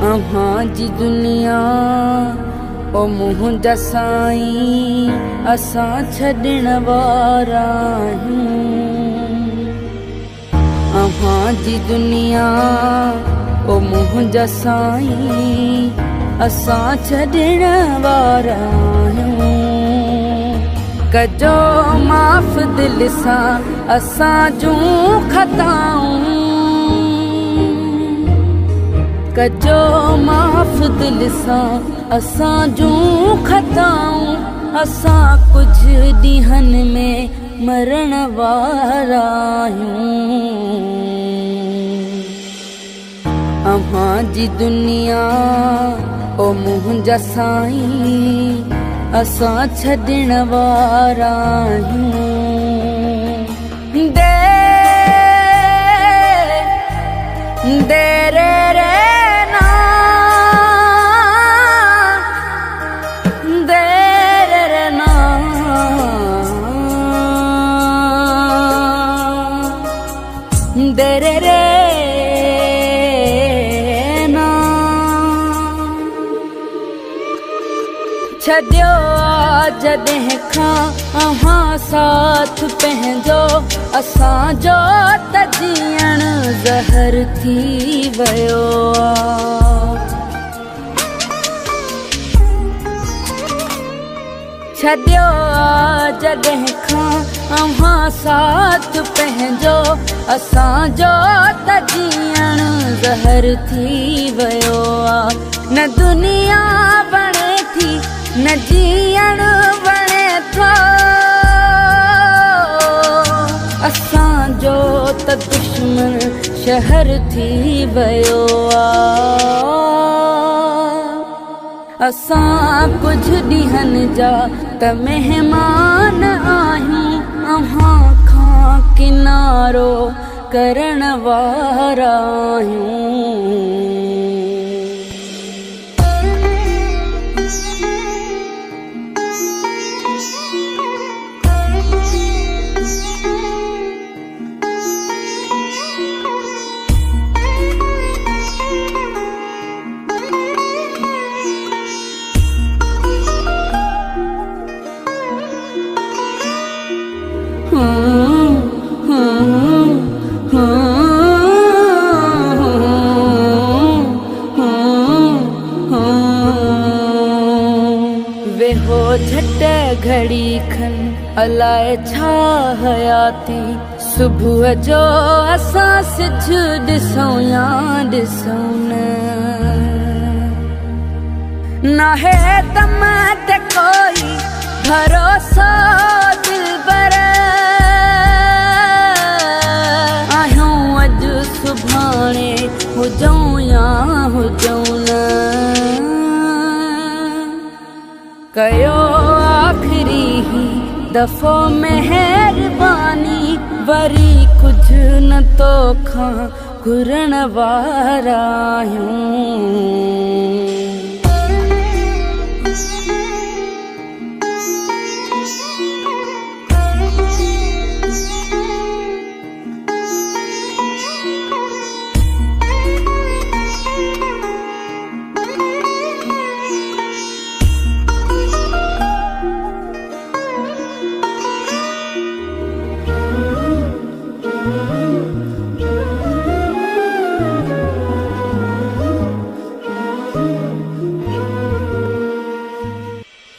अहां जी दुनिया ओ मुंहिंजा साईं असां छॾण वारा आहियूं। अहां जी दुनिया ओ मुंहिंजा साईं असां छॾण वारा आहियूं। कजो माफ़ दिल सां असां जूं खताऊं, कजो माफ़ दिल सां असां जूं खताऊं। असां कुझु ॾींहंनि में मरण वारा आहियूं। अहां जी दुनिया ओ मुंहिंजा साईं असां छॾण वारा आहियूं। दे रे रे ना, दे रे रे ना, दे रे रे ना। छॾियो जॾहिं खां अहां साथ पंहिंजो, असांजो त जीअण ज़हर थी वियो आ। छॾियो जॾहिं खां अहां साथ पंहिंजो, असांजो त जीअण ज़हर थी वियो आ। न दुनिया वणे थी न जीअण वणे थो, असांजो त दुश्मन शहर थी वियो आ। असां कुझु ॾींहंनि जा त महिमान आहियूं। अहां खां किनारो करण वारा आहियूं। वेहो झट घड़ी खन अलाए छा हयाती, सुबुह जो असां सिझ ॾिसूं या ॾिसूं नाहे दम ते कोई भरोसो दिलबर। आहियूं अॼु सुभाणे हुजूं या हुजूं न, कयो आख़िरी ही दफ़ो महिरबानी। वरी कुझु न तोखां घुरण वारा आहियूं।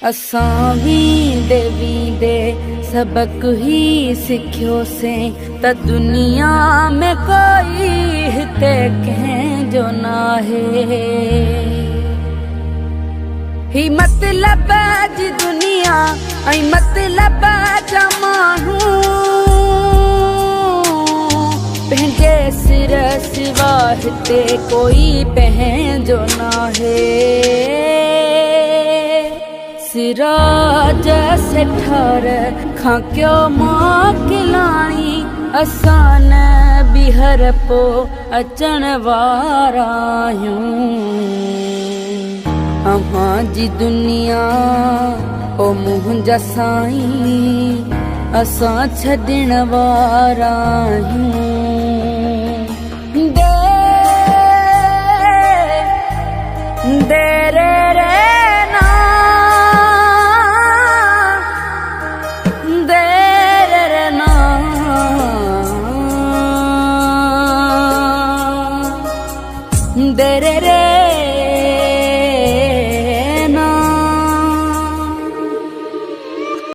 असां वींदे वींदे सबक ही सिखियोसीं त दुनिया में कोई हिते कंहिंजो नाहे। ही मतलब जी दुनिया ऐं मतलब जा माण्हू, पंहिंजे सिर सिवा हिते कोई पंहिंजो नाहे। सिराज से ठार खां कयो मोकिलाणी, असां न ॿीहर पोइ अचण वारा आहियूं। अहां जी दुनिया ओ मुंहिंजा साईं असां छॾण वारा आहियूं। दे रे रे